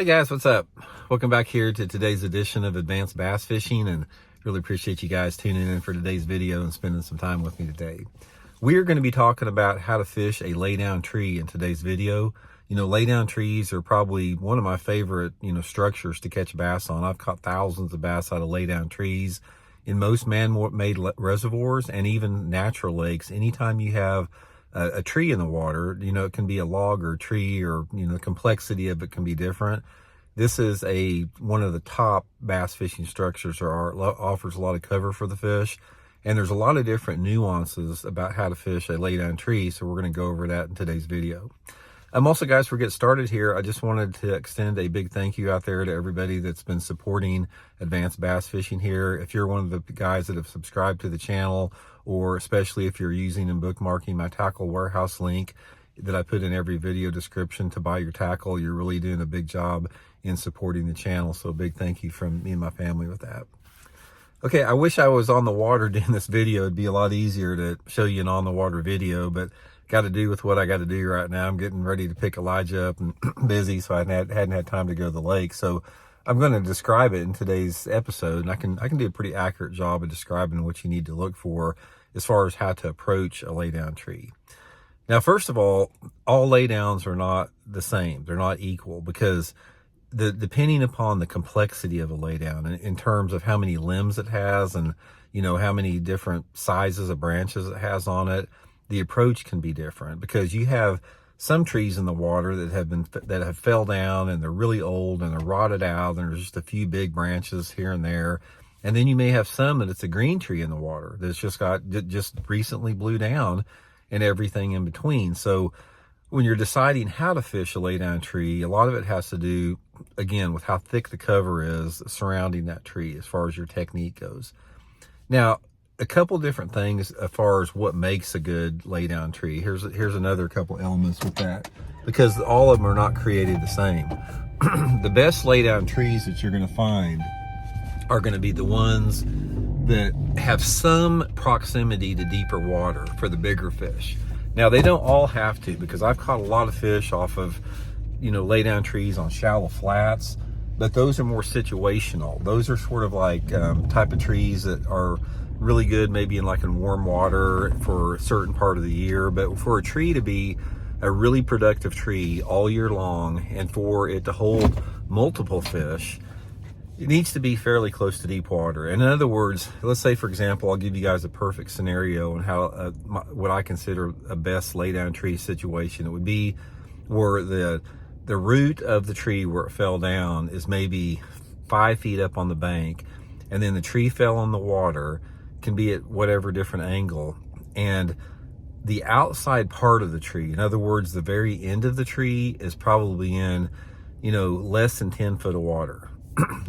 Hey guys, what's up? Welcome back here to today's edition of Advanced Bass Fishing, and really appreciate you guys tuning in for today's video and spending some time with me today. We're going to be talking about how to fish a laydown tree in today's video. You know, laydown trees are probably one of my favorite, structures to catch bass on. I've caught thousands of bass out of laydown trees in most man-made reservoirs and even natural lakes. Anytime you have a tree in the water, it can be a log or a tree, or the complexity of it can be different. This is one of the top bass fishing structures offers a lot of cover for the fish, and there's a lot of different nuances about how to fish a laydown tree, so we're going to go over that in today's video. Also, guys, before we get started here, I just wanted to extend a big thank you out there to everybody that's been supporting Advanced Bass Fishing here. If you're one of the guys that have subscribed to the channel, or especially if you're using and bookmarking my tackle warehouse link that I put in every video description to buy your tackle, you're really doing a big job in supporting the channel. So a big thank you from me and my family with that. Okay, I wish I was on the water doing this video. It'd be a lot easier to show you an on the water video, but got to do with what I got to do right now. I'm getting ready to pick Elijah up and busy, so I hadn't had time to go to the lake. So I'm going to describe it in today's episode, and I can do a pretty accurate job of describing what you need to look for as far as how to approach a laydown tree. Now, first of all laydowns are not the same. They're not equal, because depending upon the complexity of a laydown in terms of how many limbs it has and how many different sizes of branches it has on it, the approach can be different, because you have some trees in the water that have fell down and they're really old and they're rotted out and there's just a few big branches here and there. And then you may have some that it's a green tree in the water that's just recently blew down, and everything in between. So when you're deciding how to fish a laydown tree, a lot of it has to do, again, with how thick the cover is surrounding that tree as far as your technique goes. Now, a couple different things as far as what makes a good laydown tree. Here's another couple elements with that, because all of them are not created the same. The best laydown trees that you're going to find are going to be the ones that have some proximity to deeper water for the bigger fish. Now, they don't all have to, because I've caught a lot of fish off of laydown trees on shallow flats, but those are more situational. Those are sort of like type of trees that are really good maybe in warm water for a certain part of the year. But for a tree to be a really productive tree all year long, and for it to hold multiple fish, it needs to be fairly close to deep water. And in other words, let's say, for example, I'll give you guys a perfect scenario on how what I consider a best laydown tree situation. It would be where the root of the tree where it fell down is maybe 5 feet up on the bank, and then the tree fell on the water, can be at whatever different angle, and the outside part of the tree, in other words, the very end of the tree, is probably in, less than 10 foot of water.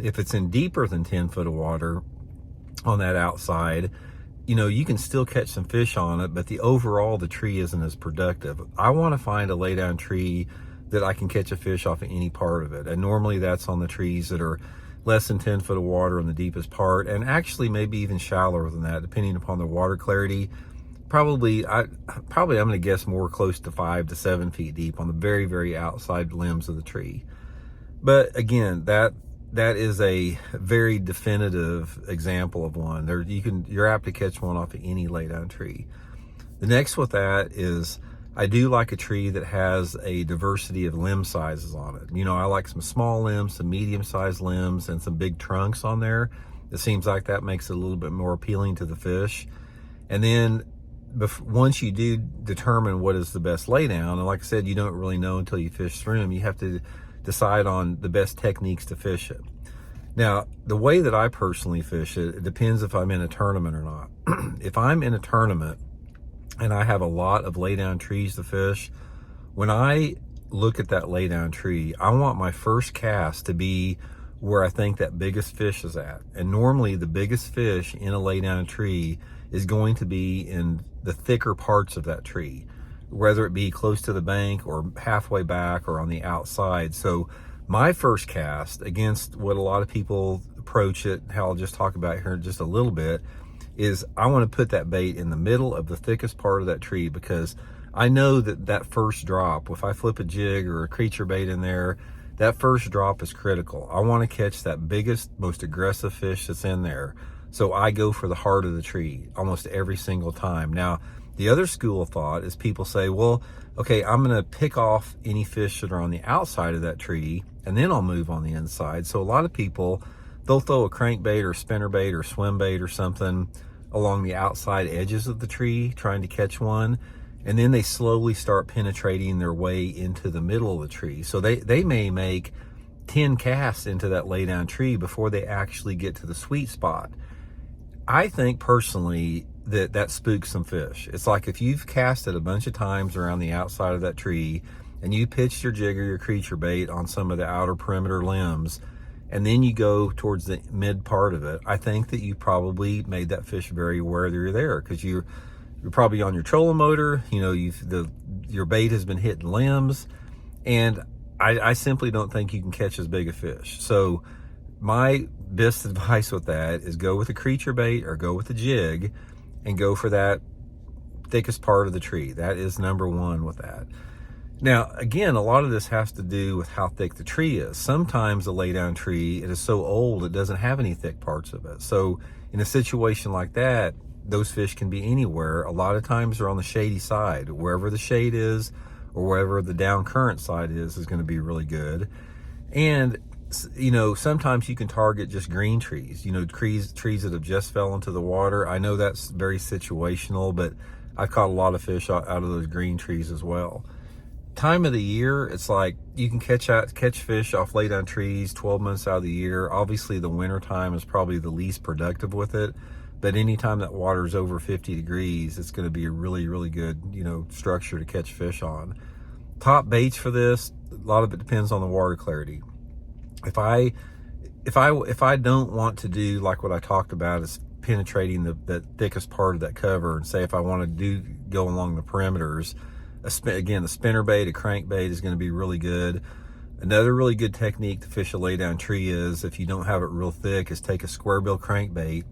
If it's in deeper than 10 foot of water on that outside, you can still catch some fish on it, but the tree isn't as productive. I want to find a laydown tree that I can catch a fish off of any part of it. And normally that's on the trees that are less than 10 foot of water in the deepest part, and actually maybe even shallower than that, depending upon the water clarity. I'm going to guess more close to 5 to 7 feet deep on the very, very outside limbs of the tree. But again, that is a very definitive example of one. You're apt to catch one off of any laydown tree. The next with that is, I do like a tree that has a diversity of limb sizes on it. I like some small limbs, some medium-sized limbs, and some big trunks on there. It seems like that makes it a little bit more appealing to the fish. And then once you do determine what is the best laydown, and like I said, you don't really know until you fish through them, you have to decide on the best techniques to fish it. Now, the way that I personally fish it, it depends if I'm in a tournament or not. If I'm in a tournament and I have a lot of laydown trees to fish, when I look at that laydown tree, I want my first cast to be where I think that biggest fish is at. And normally the biggest fish in a laydown tree is going to be in the thicker parts of that tree, whether it be close to the bank or halfway back or on the outside. So my first cast, against what a lot of people approach it, how I'll just talk about here in just a little bit, is I want to put that bait in the middle of the thickest part of that tree, because I know that first drop, if I flip a jig or a creature bait in there, that first drop is critical. I want to catch that biggest, most aggressive fish that's in there. So I go for the heart of the tree almost every single time. Now, the other school of thought is people say, well, okay, I'm going to pick off any fish that are on the outside of that tree, and then I'll move on the inside. So a lot of people, they'll throw a crankbait or spinnerbait or swim bait or something along the outside edges of the tree, trying to catch one. And then they slowly start penetrating their way into the middle of the tree. So they may make 10 casts into that laydown tree before they actually get to the sweet spot. I think personally that spooks some fish. It's like if you've casted a bunch of times around the outside of that tree and you pitched your jig or your creature bait on some of the outer perimeter limbs, and then you go towards the mid part of it, I think that you probably made that fish very aware that you're there, because you're probably on your trolling motor, you know, your bait has been hitting limbs, and I simply don't think you can catch as big a fish. So my best advice with that is go with a creature bait or go with a jig and go for that thickest part of the tree. That is number one with that. Now, again, a lot of this has to do with how thick the tree is. Sometimes a laydown tree, it is so old, it doesn't have any thick parts of it. So in a situation like that, those fish can be anywhere. A lot of times they're on the shady side. Wherever the shade is or wherever the down current side is going to be really good. And, you know, sometimes you can target just green trees, you know, trees that have just fell into the water. I know that's very situational, but I've caught a lot of fish out of those green trees as well. Time of the year, it's like you can catch fish off laydown trees 12 months out of the year. Obviously the winter time is probably the least productive with it, but anytime that water is over 50 degrees, it's going to be a really, really good, you know, structure to catch fish on. Top baits for this, a lot of it depends on the water clarity. If I don't want to do like what I talked about, is penetrating the thickest part of that cover, and say if I want to go along the perimeters, again, a spinnerbait, a crankbait is going to be really good. Another really good technique to fish a laydown tree is, if you don't have it real thick, is take a square bill crankbait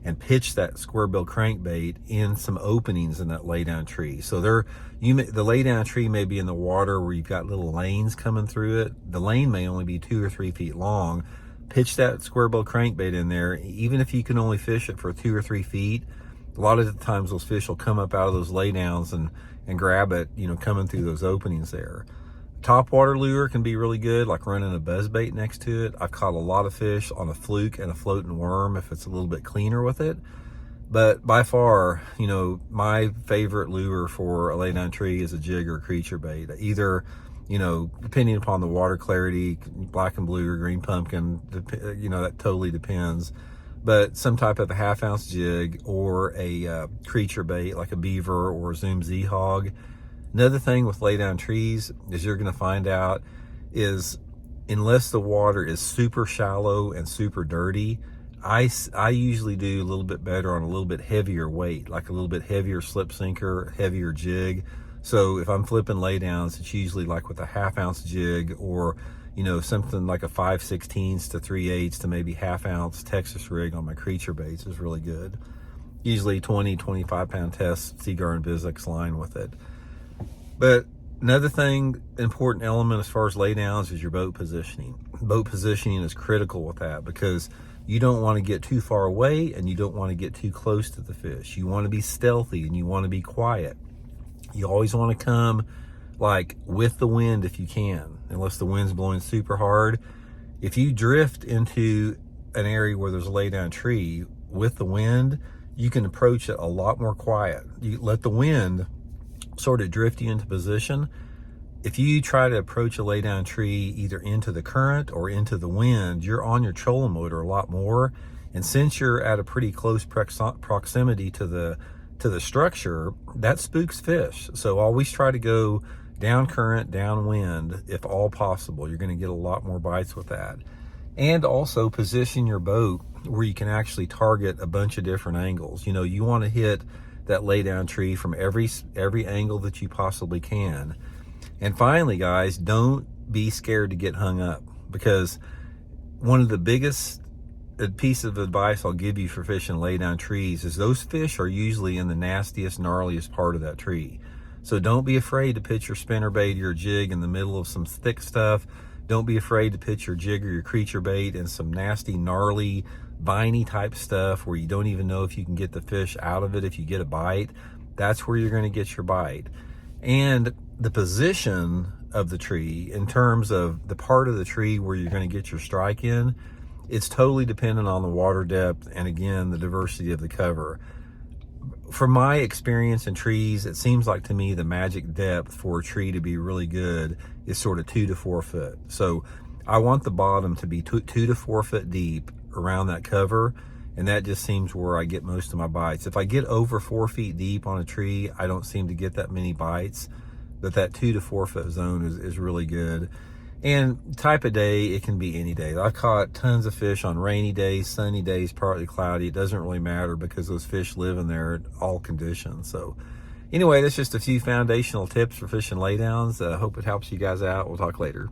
and pitch that square bill crankbait in some openings in that laydown tree. So the laydown tree may be in the water where you've got little lanes coming through it. The lane may only be 2 or 3 feet long. Pitch that square bill crankbait in there. Even if you can only fish it for 2 or 3 feet, a lot of the times those fish will come up out of those laydowns and grab it, you know, coming through those openings there. Topwater lure can be really good, like running a buzzbait next to it. I've caught a lot of fish on a fluke and a floating worm if it's a little bit cleaner with it. But by far, you know, my favorite lure for a laydown tree is a jig or a creature bait. Either, you know, depending upon the water clarity, black and blue or green pumpkin, you know, that totally depends. But some type of a 1/2 ounce jig or a creature bait like a beaver or a Zoom Z hog. Another thing with laydown trees is you're going to find out is, unless the water is super shallow and super dirty, I usually do a little bit better on a little bit heavier weight, like a little bit heavier slip sinker, heavier jig. So if I'm flipping laydowns, it's usually like with a 1/2 ounce jig, or, you know, something like a 5/16 to 3/8 to maybe 1/2 ounce Texas rig on my creature baits is really good. Usually 20, 25 pound test Seagar and Bizix line with it. But another thing, important element as far as laydowns, is your boat positioning. Boat positioning is critical with that, because you don't want to get too far away and you don't want to get too close to the fish. You want to be stealthy and you want to be quiet. You always want to come like with the wind if you can, unless the wind's blowing super hard. If you drift into an area where there's a laydown tree with the wind, you can approach it a lot more quiet. You let the wind sort of drift you into position. If you try to approach a laydown tree either into the current or into the wind, you're on your trolling motor a lot more. And since you're at a pretty close proximity to the structure, that spooks fish. So always try to go down current, downwind, if all possible. You're going to get a lot more bites with that. And also position your boat where you can actually target a bunch of different angles. You know, you want to hit that laydown tree from every angle that you possibly can. And finally, guys, don't be scared to get hung up, because one of the biggest piece of advice I'll give you for fishing laydown trees is those fish are usually in the nastiest, gnarliest part of that tree. So don't be afraid to pitch your spinnerbait or your jig in the middle of some thick stuff. Don't be afraid to put your jig or your creature bait in some nasty, gnarly, viney type stuff where you don't even know if you can get the fish out of it if you get a bite. That's where you're going to get your bite. And the position of the tree, in terms of the part of the tree where you're going to get your strike in, it's totally dependent on the water depth and, again, the diversity of the cover. From my experience in trees, it seems like to me the magic depth for a tree to be really good is sort of 2 to 4 foot. So I want the bottom to be 2 to 4 foot deep around that cover, and that just seems where I get most of my bites. If I get over 4 feet deep on a tree, I don't seem to get that many bites, but that 2 to 4 foot zone is really good. And type of day, it can be any day. I've caught tons of fish on rainy days, sunny days, partly cloudy. It doesn't really matter because those fish live in there at all conditions. So anyway, that's just a few foundational tips for fishing laydowns. Hope it helps you guys out. We'll talk later.